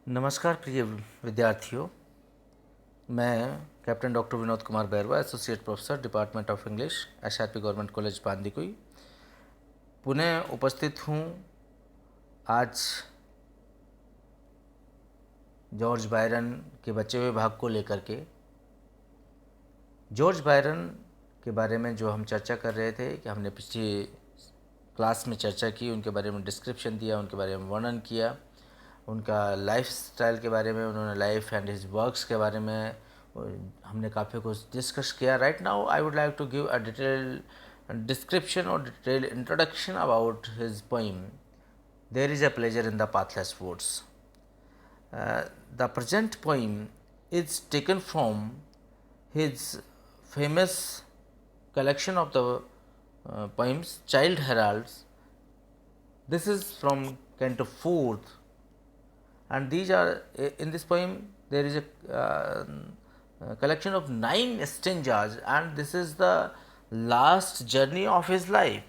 नमस्कार प्रिय विद्यार्थियों, मैं captain doctor Vinod Kumar Bairwa, associate professor, department of English, SRP government college Bandikui, पुनः उपस्थित हूँ आज जॉर्ज बायरन के बचे हुए भाग को लेकर के। जॉर्ज बायरन के बारे में जो हम चर्चा कर रहे थे कि हमने पिछली क्लास में चर्चा की, उनके बारे में डिस्क्रिप्शन दिया, उनके बारे में वर्णन किया, उनका लाइफ स्टाइल के बारे में, उन्होंने लाइफ एंड हिज वर्क्स के बारे में हमने काफ़ी कुछ डिस्कस किया। Right now I would like to give a detail description or detailed introduction about his poem There is a Pleasure in the Pathless Woods. The present poem is taken from his famous collection of the poems Child Heralds. This is from Canto 4th, and these are in this poem there is a collection of 9 stanzas, and this is the last journey of his life.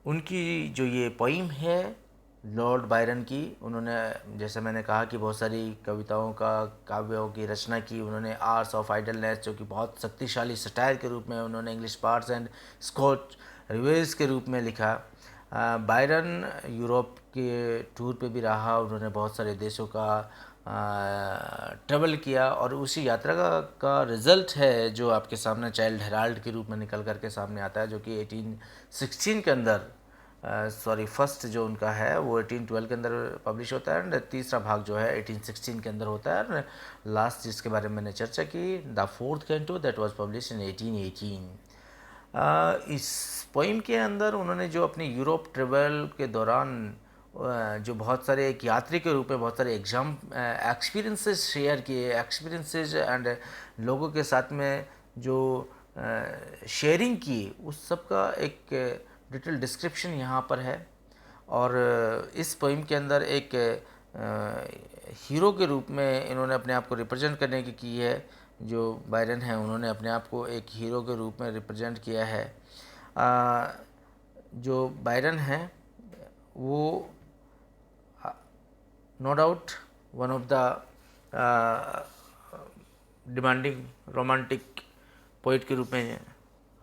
उनकी जो ये poem है Lord Byron की, उन्होंने जैसे मैंने कहा कि बहुत सारी कविताओं का काव्यों की रचना की। उन्होंने आर्ट्स ऑफ आइडलनेस, जो कि बहुत शक्तिशाली सटायर के रूप में उन्होंने इंग्लिश पार्ट्स एंड स्कॉच रिवेज के रूप में लिखा। बायरन यूरोप के टूर पे भी रहा, उन्होंने बहुत सारे देशों का ट्रेवल किया, और उसी यात्रा का रिज़ल्ट है जो आपके सामने चाइल्ड हेराल्ड के रूप में निकल करके सामने आता है, जो कि 1816 के अंदर फर्स्ट जो उनका है वो 1812 के अंदर पब्लिश होता है, एंड तीसरा भाग जो है 1816 के अंदर होता है, और लास्ट जिसके बारे में मैंने चर्चा की, the fourth canto, that was publish in 1818। इस पोइम के अंदर उन्होंने जो अपनी यूरोप ट्रेवल के दौरान जो बहुत सारे एक यात्री के रूप में बहुत सारे एक्सपीरियंसेस शेयर किए, एक्सपीरियंसेस एंड लोगों के साथ में जो शेयरिंग की, उस सब का एक डिटेल डिस्क्रिप्शन यहाँ पर है। और इस पोइम के अंदर एक हीरो के रूप में इन्होंने अपने आप को रिप्रेजेंट करने की है। जो बायरन है उन्होंने अपने आप को एक हीरो के रूप में रिप्रेजेंट किया है। जो बायरन है वो no doubt one of the demanding romantic poet के रूप में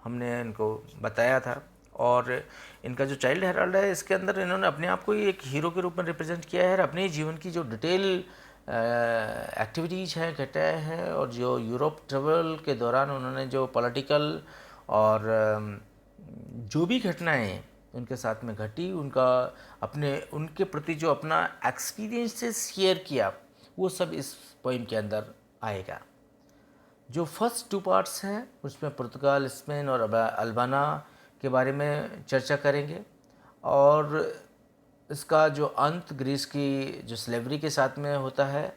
हमने इनको बताया था। और इनका जो चाइल्ड हेराल्ड है, इसके अंदर इन्होंने अपने आप को ही एक हीरो के रूप में रिप्रेजेंट किया है। अपने जीवन की जो डिटेल एक्टिविटीज़ हैं, घटनाएँ हैं, और जो यूरोप ट्रेवल के दौरान उन्होंने जो पॉलिटिकल और जो भी घटनाएं उनके साथ में घटी, उनके प्रति जो अपना एक्सपीरियंसेस शेयर किया, वो सब इस पोइम के अंदर आएगा। जो फर्स्ट 2 पार्ट्स हैं उसमें पुर्तगाल, स्पेन और अल्बाना के बारे में चर्चा करेंगे, और इसका जो अंत ग्रीस की जो स्लेवरी के साथ में होता है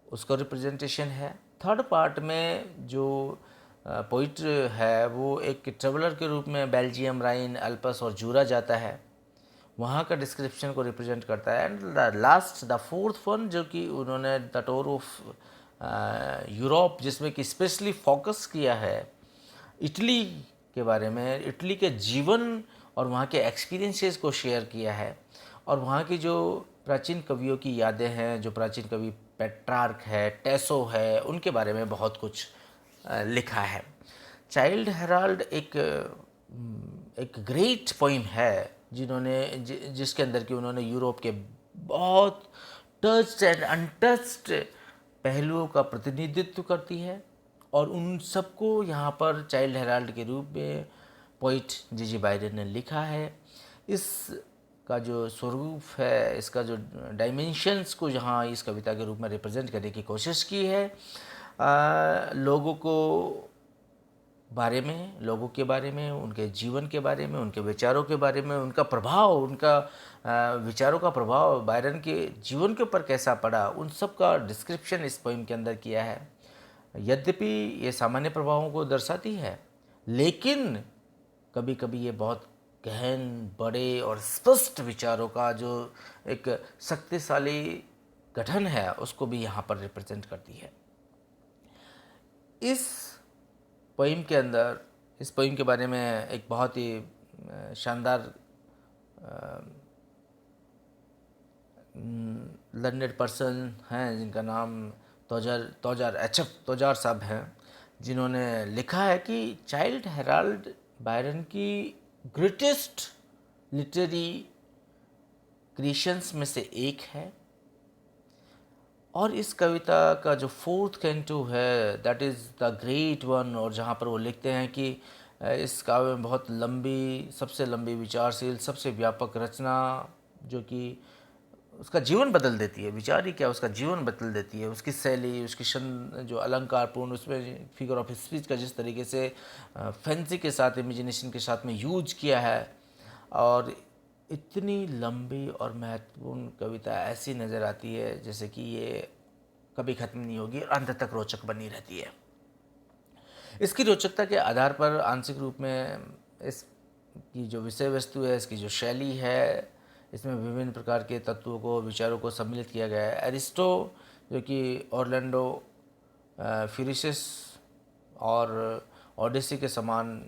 उसका रिप्रेजेंटेशन है। थर्ड पार्ट में जो पोइट है वो एक ट्रेवलर के रूप में बेल्जियम, राइन, अल्पस और जूरा जाता है, वहाँ का डिस्क्रिप्शन को रिप्रेजेंट करता है। And last the fourth one, जो कि उन्होंने द टूर ऑफ यूरोप, जिसमें कि स्पेशली फोकस किया है इटली के बारे में, इटली के जीवन और वहाँ के एक्सपीरियंसेस को शेयर किया है, और वहाँ की जो प्राचीन कवियों की यादें हैं, जो प्राचीन कवि पेट्रार्क है, टेसो है, उनके बारे में बहुत कुछ लिखा है। चाइल्ड हेराल्ड एक ग्रेट पोइम है जिसके अंदर कि उन्होंने यूरोप के बहुत टच्ड एंड अनटच्ड पहलुओं का प्रतिनिधित्व करती है, और उन सबको यहाँ पर चाइल्ड हेराल्ड के रूप में पोइट जी बायरन ने लिखा है। इसका जो स्वरूप है, इसका जो डायमेंशंस को यहाँ इस कविता के रूप में रिप्रेजेंट करने की कोशिश की है। लोगों के बारे में, उनके जीवन के बारे में, उनके विचारों के बारे में, उनका प्रभाव, उनका विचारों का प्रभाव बायरन के जीवन के ऊपर कैसा पड़ा, उन सब का डिस्क्रिप्शन इस पोइम के अंदर किया है। यद्यपि ये सामान्य प्रभावों को दर्शाती है, लेकिन कभी कभी ये बहुत गहन, बड़े और स्पष्ट विचारों का जो एक शक्तिशाली गठन है, उसको भी यहाँ पर रिप्रेजेंट करती है। इस पोइम के बारे में एक बहुत ही शानदार लर्नेड पर्सन हैं जिनका नाम तोजार एचएफ तोजार साहब हैं, जिन्होंने लिखा है कि चाइल्ड हेराल्ड बायरन की ग्रेटेस्ट लिटरेरी क्रिएशंस में से एक है। और इस कविता का जो फोर्थ कैंटो है that is the great one, और जहाँ पर वो लिखते हैं कि इस काव्य में बहुत लंबी, सबसे लंबी विचारशील, सबसे व्यापक रचना जो कि उसका जीवन बदल देती है, विचार ही क्या उसका जीवन बदल देती है, उसकी शैली, उसकी जो अलंकारपूर्ण, उसमें फिगर ऑफ स्पीच का जिस तरीके से फैंसी के साथ, इमेजिनेशन के साथ में यूज किया है, और इतनी लंबी और महत्वपूर्ण कविता ऐसी नज़र आती है जैसे कि ये कभी ख़त्म नहीं होगी और अंत तक रोचक बनी रहती है। इसकी रोचकता के आधार पर आंशिक रूप में इसकी जो विषय वस्तु है, इसकी जो शैली है, इसमें विभिन्न प्रकार के तत्वों को, विचारों को सम्मिलित किया गया है। एरिस्टो जो कि ऑरलैंडो फ्यूरिसिस और ओडिसी के समान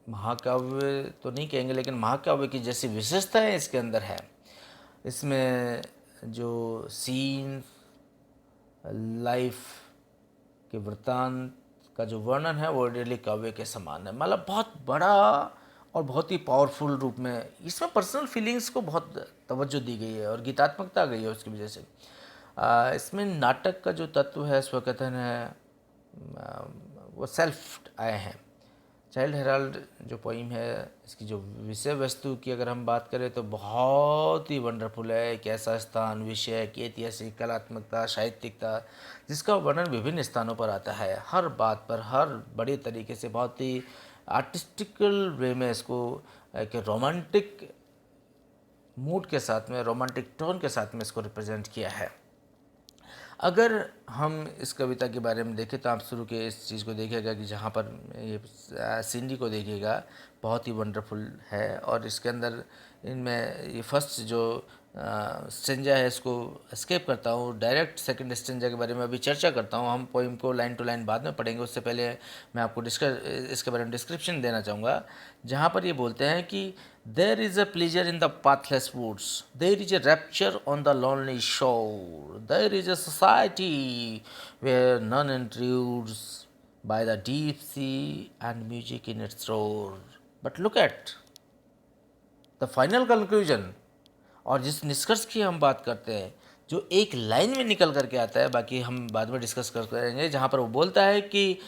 महाकाव्य तो नहीं कहेंगे, लेकिन महाकाव्य की जैसी विशेषताएं इसके अंदर है। इसमें जो सीन, लाइफ के वृत्तांत का जो वर्णन है वो डेली काव्य के समान है। मतलब बहुत बड़ा और बहुत ही पावरफुल रूप में इसमें पर्सनल फीलिंग्स को बहुत तवज्जो दी गई है और गीतात्मकता गई है उसकी वजह से। इसमें नाटक का जो तत्व है, स्वकथन है, वो सेल्फ आए हैं। चाइल्ड हेराल्ड जो पोइम है, इसकी जो विषय वस्तु की अगर हम बात करें तो बहुत ही वंडरफुल है। एक ऐसा स्थान, विषय की ऐतिहासिक, कलात्मकता, साहित्यिकता जिसका वर्णन विभिन्न स्थानों पर आता है, हर बात पर, हर बड़े तरीके से, बहुत ही आर्टिस्टिकल वे में इसको एक रोमांटिक मूड के साथ में, रोमांटिक टोन के साथ में इसको रिप्रेजेंट किया है। अगर हम इस कविता के बारे में देखें तो आप शुरू के इस चीज़ को देखिएगा कि जहाँ पर ये सीनरी को देखिएगा, बहुत ही वंडरफुल है। और इसके अंदर इनमें ये फर्स्ट जो स्टेंजा है इसको स्केप करता हूँ, डायरेक्ट सेकंड स्टेंजा के बारे में अभी चर्चा करता हूँ। हम पोइम को लाइन टू लाइन बाद में पढ़ेंगे, उससे पहले मैं आपको इसके बारे में डिस्क्रिप्शन देना चाहूँगा, जहाँ पर ये बोलते हैं कि there is a pleasure in the pathless woods, there is a rapture on the lonely shore, there is a society where none intrudes by the deep sea and music in its roar, but look at the final conclusion. और जिस निष्कर्ष की हम बात करते हैं, जो एक लाइन में निकल करके आता है, बाकी हम बाद में डिस्कस कर करेंगे, जहाँ पर वो बोलता है कि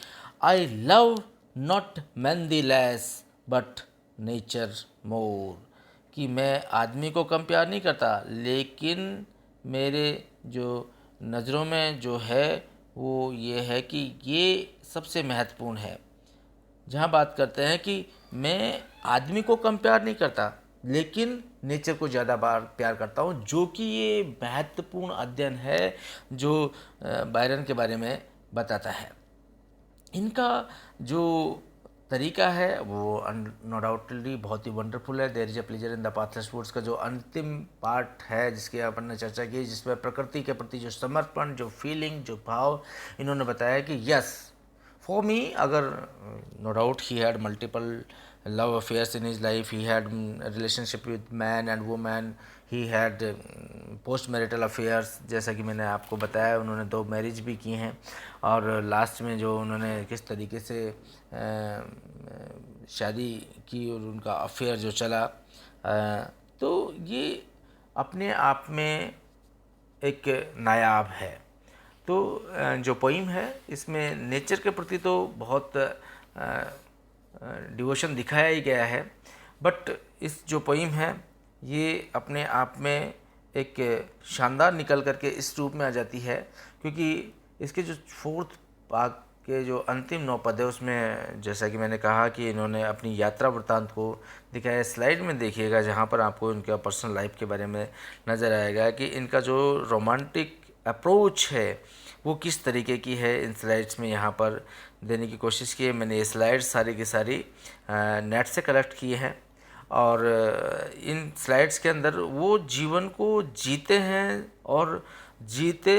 I love not man the less but nature more, कि मैं आदमी को कम प्यार नहीं करता, लेकिन मेरे जो नज़रों में जो है वो ये है कि ये सबसे महत्वपूर्ण है। जहाँ बात करते हैं कि मैं आदमी को कम प्यार नहीं करता, लेकिन नेचर को ज़्यादा बार प्यार करता हूँ, जो कि ये महत्वपूर्ण अध्ययन है जो बायरन के बारे में बताता है। इनका जो तरीका है वो नो डाउटली बहुत ही वंडरफुल है। There is a pleasure in the pathless woods का जो अंतिम पार्ट है जिसकी अपन ने चर्चा की, जिसमें प्रकृति के प्रति जो समर्पण, जो फीलिंग, जो भाव इन्होंने बताया कि यस फॉर मी, अगर नो डाउट ही had multiple love affairs in his life, he had relationship with man and woman, he had post marital affairs, जैसा कि मैंने आपको बताया उन्होंने 2 मैरिज भी की हैं, और लास्ट में जो उन्होंने किस तरीके से शादी की और उनका अफेयर जो चला, तो ये अपने आप में एक नायाब है। तो जो पोइम है इसमें नेचर के प्रति तो बहुत डिवोशन दिखाया ही गया है, बट इस जो पोइम है ये अपने आप में एक शानदार निकल करके इस रूप में आ जाती है, क्योंकि इसके जो 4th भाग के जो अंतिम 9 पद है उसमें जैसा कि मैंने कहा कि इन्होंने अपनी यात्रा वृत्तांत को दिखाया। स्लाइड में देखिएगा जहाँ पर आपको इनका पर्सनल लाइफ के बारे में नज़र आएगा कि इनका जो रोमांटिक अप्रोच है वो किस तरीके की है। इन स्लाइड्स में यहाँ पर देने की कोशिश की है मैंने। ये स्लाइड्स सारी की सारी नेट से कलेक्ट किए हैं, और इन स्लाइड्स के अंदर वो जीवन को जीते हैं और जीते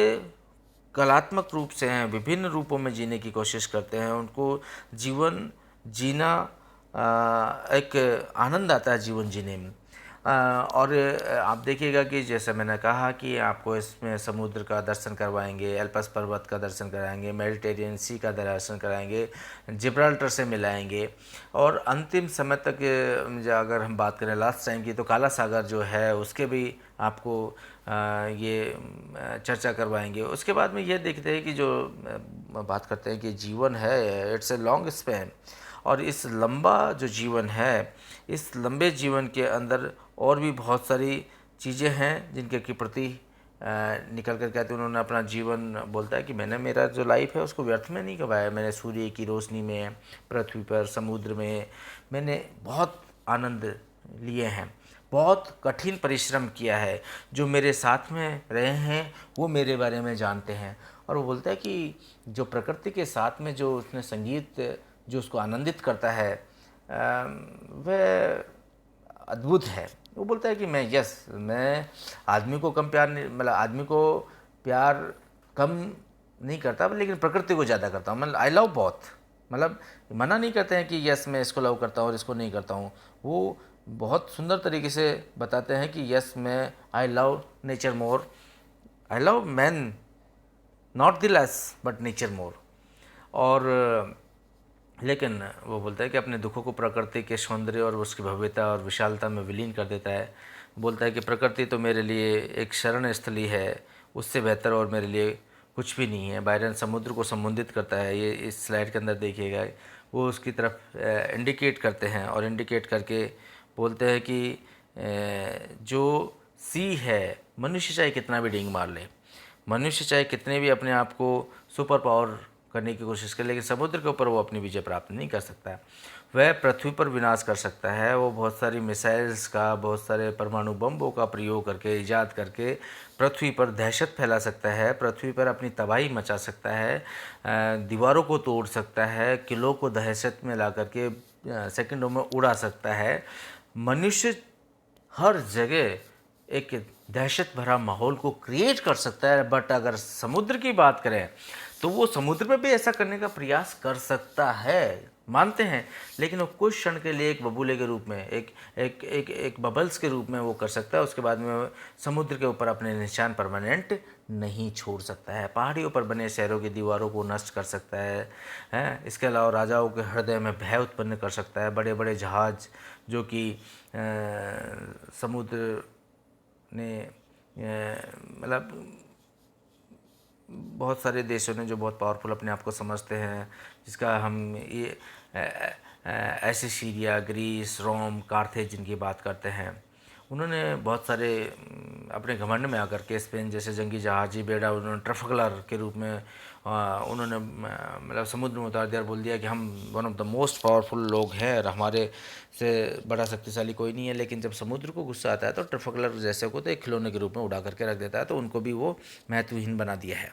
कलात्मक रूप से हैं, विभिन्न रूपों में जीने की कोशिश करते हैं। उनको जीवन जीना एक आनंद आता है जीवन जीने में। और आप देखिएगा कि जैसे मैंने कहा कि आपको इसमें समुद्र का दर्शन करवाएंगे, एल्पस पर्वत का दर्शन कराएंगे, मेडिटेरियन सी का दर्शन कराएंगे, जिब्राल्टर से मिलाएंगे, और अंतिम समय तक अगर हम बात करें लास्ट टाइम की, तो काला सागर जो है उसके भी आपको ये चर्चा करवाएंगे। उसके बाद में ये देखते हैं कि जो बात करते हैं कि जीवन है, इट्स ए लॉन्ग स्पैन, और इस लंबा जो जीवन है, इस लंबे जीवन के अंदर और भी बहुत सारी चीज़ें हैं जिनके के प्रति निकल कर कहते हैं उन्होंने अपना जीवन, बोलता है कि मैंने मेरा जो लाइफ है उसको व्यर्थ में नहीं गवाया। मैंने सूर्य की रोशनी में, पृथ्वी पर, समुद्र में मैंने बहुत आनंद लिए हैं, बहुत कठिन परिश्रम किया है। जो मेरे साथ में रहे हैं वो मेरे बारे में जानते हैं। और वो बोलता है कि जो प्रकृति के साथ में जो उसने संगीत जो उसको आनंदित करता है वह अद्भुत है। वो बोलता है कि मैं आदमी को कम प्यार नहीं, मतलब आदमी को प्यार कम नहीं करता, लेकिन प्रकृति को ज़्यादा करता हूँ। मतलब आई लव बहुत, मतलब मना नहीं करते हैं कि यस मैं इसको लव करता हूँ और इसको नहीं करता हूँ। वो बहुत सुंदर तरीके से बताते हैं कि यस मैं I love nature more, I love man not the less but nature more. और लेकिन वो बोलता है कि अपने दुखों को प्रकृति के सौंदर्य और उसकी भव्यता और विशालता में विलीन कर देता है। बोलता है कि प्रकृति तो मेरे लिए एक शरण स्थली है, उससे बेहतर और मेरे लिए कुछ भी नहीं है। बायरन समुद्र को संबोधित करता है, ये इस स्लाइड के अंदर देखिएगा, वो उसकी तरफ इंडिकेट करते हैं और इंडिकेट करके बोलते हैं कि जो सी है, मनुष्य चाहे कितना भी डींग मार ले, मनुष्य चाहे कितने भी अपने आप को सुपर पावर करने की कोशिश करे, लेकिन समुद्र के ऊपर वो अपनी विजय प्राप्त नहीं कर सकता। वह पृथ्वी पर विनाश कर सकता है। वो बहुत सारी मिसाइल्स का, बहुत सारे परमाणु बम्बों का प्रयोग करके, ईजाद करके पृथ्वी पर दहशत फैला सकता है, पृथ्वी पर अपनी तबाही मचा सकता है, दीवारों को तोड़ सकता है, किलों को दहशत में ला करके सेकंडों में उड़ा सकता है। मनुष्य हर जगह एक दहशत भरा माहौल को क्रिएट कर सकता है, बट अगर समुद्र की बात करें तो वो समुद्र में भी ऐसा करने का प्रयास कर सकता है, मानते हैं, लेकिन वो कुछ क्षण के लिए एक बबूले के रूप में, एक बबल्स के रूप में वो कर सकता है। उसके बाद में समुद्र के ऊपर अपने निशान परमानेंट नहीं छोड़ सकता है। पहाड़ियों पर बने शहरों की दीवारों को नष्ट कर सकता है। इसके अलावा राजाओं के हृदय में भय उत्पन्न कर सकता है। बड़े बड़े जहाज जो कि समुद्र ने मतलब बहुत सारे देशों ने जो बहुत पावरफुल अपने आप को समझते हैं, जिसका हम ये ऐसे सीरिया, ग्रीस, रोम, कार्थेज जिनकी बात करते हैं, उन्होंने बहुत सारे अपने घमंड में आकर के स्पेन जैसे जंगी जहाजी बेड़ा उन्होंने ट्रफलगर के रूप में उन्होंने मतलब समुद्र में उतार दिया और बोल दिया कि हम one of the most powerful लोग हैं और हमारे से बड़ा शक्तिशाली कोई नहीं है। लेकिन जब समुद्र को गुस्सा आता है तो ट्रफलगर जैसे को तो एक खिलौने के रूप में उड़ा करके रख देता है, तो उनको भी वो महत्वहीन बना दिया है।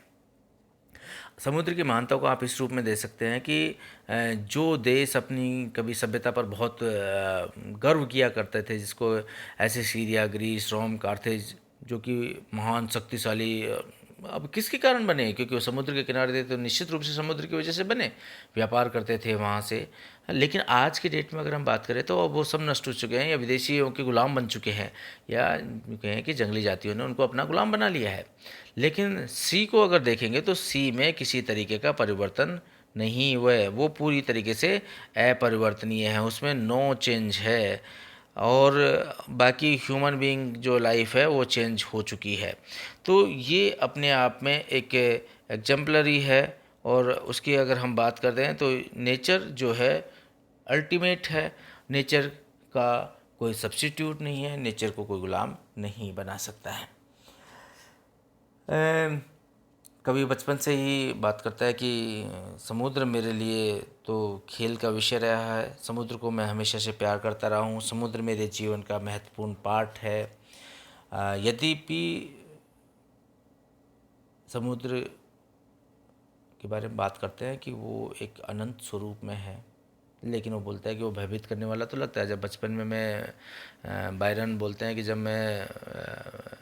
समुद्र की महानता को आप इस रूप में दे सकते हैं कि जो देश अपनी कभी सभ्यता पर बहुत गर्व किया करते थे, जिसको ऐसे सीरिया, ग्रीस, रोम, कार्थेज जो कि महान शक्तिशाली अब किसके कारण बने, क्योंकि वो समुद्र के किनारे थे, तो निश्चित रूप से समुद्र की वजह से बने, व्यापार करते थे वहाँ से। लेकिन आज के डेट में अगर हम बात करें तो अब वो सब नष्ट हो चुके हैं या विदेशियों के गुलाम बन चुके हैं, या कहें कि जंगली जातियों ने उनको अपना गुलाम बना लिया है। लेकिन सी को अगर देखेंगे तो सी में किसी तरीके का परिवर्तन नहीं हुआ है, वो पूरी तरीके से अपरिवर्तनीय है, उसमें नो चेंज है। और बाकी ह्यूमन बीइंग जो लाइफ है वो चेंज हो चुकी है। तो ये अपने आप में एक एग्जाम्पलरी है। और उसकी अगर हम बात करते हैं तो नेचर जो है अल्टीमेट है, नेचर का कोई सब्स्टिट्यूट नहीं है, नेचर को कोई गुलाम नहीं बना सकता है। कभी बचपन से ही बात करता है कि समुद्र मेरे लिए तो खेल का विषय रहा है, समुद्र को मैं हमेशा से प्यार करता रहा हूँ, समुद्र मेरे जीवन का महत्वपूर्ण पार्ट है। यद्यपि समुद्र के बारे में बात करते हैं कि वो एक अनंत स्वरूप में है, लेकिन वो बोलता है कि वो भयभीत करने वाला तो लगता है। जब बचपन में मैं बायरन बोलते हैं कि जब मैं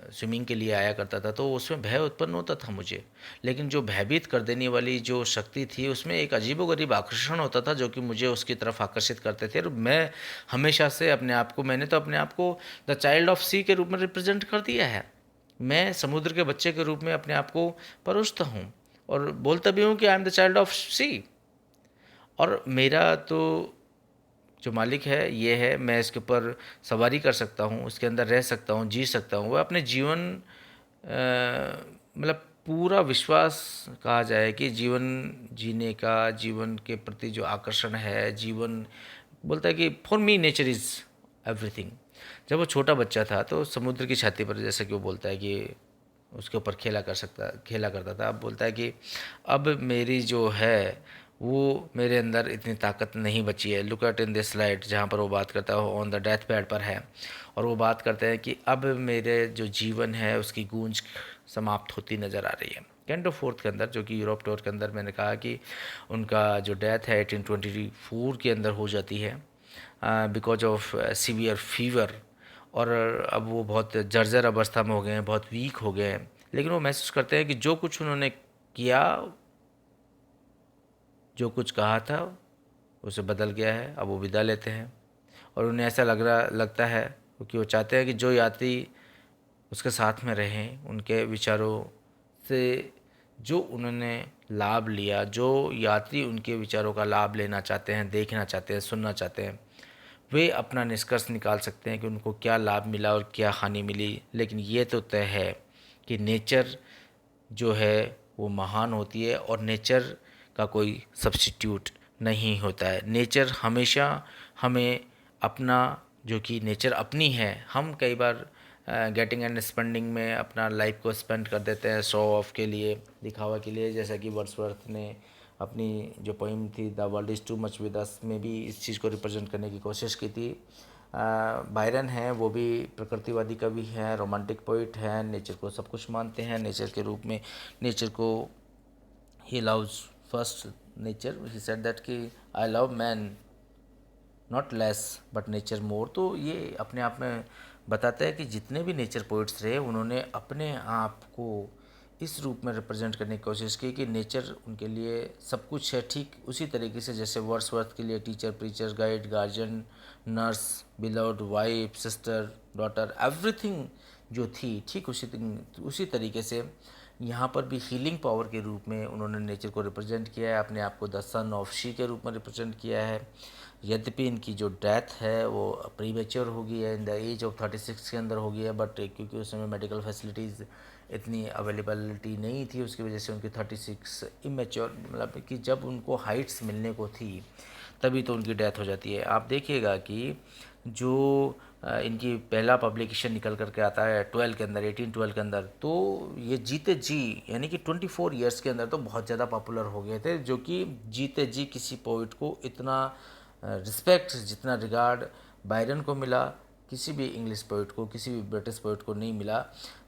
स्विमिंग के लिए आया करता था, तो उसमें भय उत्पन्न होता था मुझे। लेकिन जो भयभीत कर देने वाली जो शक्ति थी, उसमें एक अजीबोगरीब आकर्षण होता था जो कि मुझे उसकी तरफ आकर्षित करते थे। और मैं हमेशा से मैंने तो अपने आप को द चाइल्ड ऑफ सी के रूप में रिप्रेजेंट कर दिया है। मैं समुद्र के बच्चे के रूप में अपने आप को परोसता हूँ और बोलता भी हूँ कि I am the child of sea. और मेरा तो जो मालिक है ये है, मैं इसके ऊपर सवारी कर सकता हूँ, इसके अंदर रह सकता हूँ, जी सकता हूँ। वह अपने जीवन मतलब पूरा विश्वास कहा जाए कि जीवन जीने का, जीवन के प्रति जो आकर्षण है, जीवन बोलता है कि for me nature is everything. जब वो छोटा बच्चा था तो समुद्र की छाती पर, जैसा कि वो बोलता है कि उसके ऊपर खेला करता था, अब बोलता है कि अब मेरी जो है वो मेरे अंदर इतनी ताकत नहीं बची है। Look at in this slide, जहाँ पर वो बात करता है, ऑन द डेथ पैड पर है, और वो बात करते हैं कि अब मेरे जो जीवन है उसकी गूंज समाप्त होती नज़र आ रही है। कैंटो फोर्थ के अंदर, जो कि यूरोप टूर के अंदर मैंने कहा कि उनका जो डेथ है 1824 के अंदर हो जाती है बिकॉज ऑफ सीवियर फीवर। और अब वो बहुत जर्जर अवस्था में हो गए हैं, बहुत वीक हो गए हैं। लेकिन वो महसूस करते हैं कि जो कुछ उन्होंने किया, जो कुछ कहा था, उसे बदल गया है। अब वो विदा लेते हैं और उन्हें ऐसा लगता है, क्योंकि वो चाहते हैं कि जो यात्री उसके साथ में रहें, उनके विचारों से जो उन्होंने लाभ लिया, जो यात्री उनके विचारों का लाभ लेना चाहते हैं, देखना चाहते हैं, सुनना चाहते हैं, वे अपना निष्कर्ष निकाल सकते हैं कि उनको क्या लाभ मिला और क्या हानि मिली। लेकिन ये तो तय है कि नेचर जो है वो महान होती है और नेचर का कोई सब्स्टिट्यूट नहीं होता है। नेचर हमेशा हमें अपना, जो कि नेचर अपनी है, हम कई बार गेटिंग एंड स्पेंडिंग में अपना लाइफ को स्पेंड कर देते हैं शो ऑफ के लिए, दिखावा के लिए। जैसा कि वर्ड्सवर्थ ने अपनी जो पोइम थी the world is too much with us में भी इस चीज़ को रिप्रेजेंट करने की कोशिश की थी। बायरन है, वो भी प्रकृतिवादी कवि हैं, रोमांटिक पोइट हैं, नेचर को सब कुछ मानते हैं, नेचर के रूप में नेचर को ही loves first nature. He said that कि I love man not less but nature more. तो ये अपने आप में बताता है कि जितने भी नेचर पोइट्स रहे, उन्होंने अपने आप को इस रूप में रिप्रेजेंट करने की कोशिश की कि नेचर उनके लिए सब कुछ है। ठीक उसी तरीके से जैसे वर्ड्सवर्थ के लिए teacher, preacher, guide, guardian, nurse, beloved wife, sister, daughter, everything जो थी, ठीक उसी तरीके से यहाँ पर भी हीलिंग पावर के रूप में उन्होंने नेचर को रिप्रेजेंट किया है, अपने आप को द सन ऑफ शी के रूप में रिप्रेजेंट किया है। यद्यपि इनकी जो डेथ है वो प्रीमेच्योर हो गई है, इन द एज ऑफ 36 के अंदर हो गई है, बट क्योंकि उस समय मेडिकल फैसिलिटीज़ इतनी अवेलेबिलिटी नहीं थी, उसकी वजह से उनकी 36 इमेच्योर, मतलब कि जब उनको हाइट्स मिलने को थी तभी तो उनकी डेथ हो जाती है। आप देखिएगा कि जो इनकी पहला पब्लिकेशन निकल करके आता है 12 के अंदर, 1812 के अंदर, तो ये जीते जी यानी कि 24 ईयर्स के अंदर तो बहुत ज़्यादा पॉपुलर हो गए थे, जो कि जीते जी किसी पोइट को इतना रिस्पेक्ट, जितना रिगार्ड बायरन को मिला, किसी भी इंग्लिश पोइट को, किसी भी ब्रिटिश पोइट को नहीं मिला।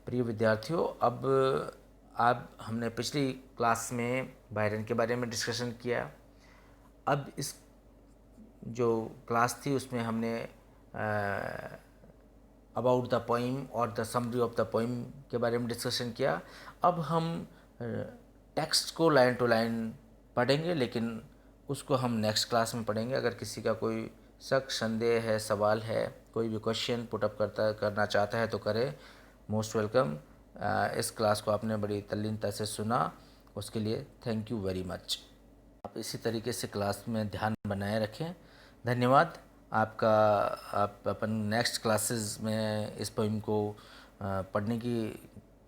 प्रिय विद्यार्थियों, अब हमने पिछली क्लास में बायरन के बारे में डिस्कशन किया। अब इस जो क्लास थी उसमें हमने अबाउट द पोइम और the summary of the poem के बारे में डिस्कशन किया। अब हम टेक्स्ट को लाइन टू लाइन पढ़ेंगे, लेकिन उसको हम नेक्स्ट क्लास में पढ़ेंगे। अगर किसी का कोई शक, संदेह है, सवाल है, कोई भी क्वेश्चन पुटअप करना चाहता है तो करे, मोस्ट वेलकम। इस क्लास को आपने बड़ी तल्लीनता से सुना, उसके लिए थैंक यू वेरी मच। आप इसी तरीके से क्लास में ध्यान बनाए रखें। धन्यवाद आपका। आप अपन नेक्स्ट क्लासेस में इस पोइम को पढ़ने की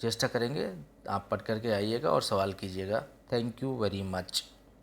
चेष्टा करेंगे। आप पढ़ करके आइएगा और सवाल कीजिएगा। Thank you very much.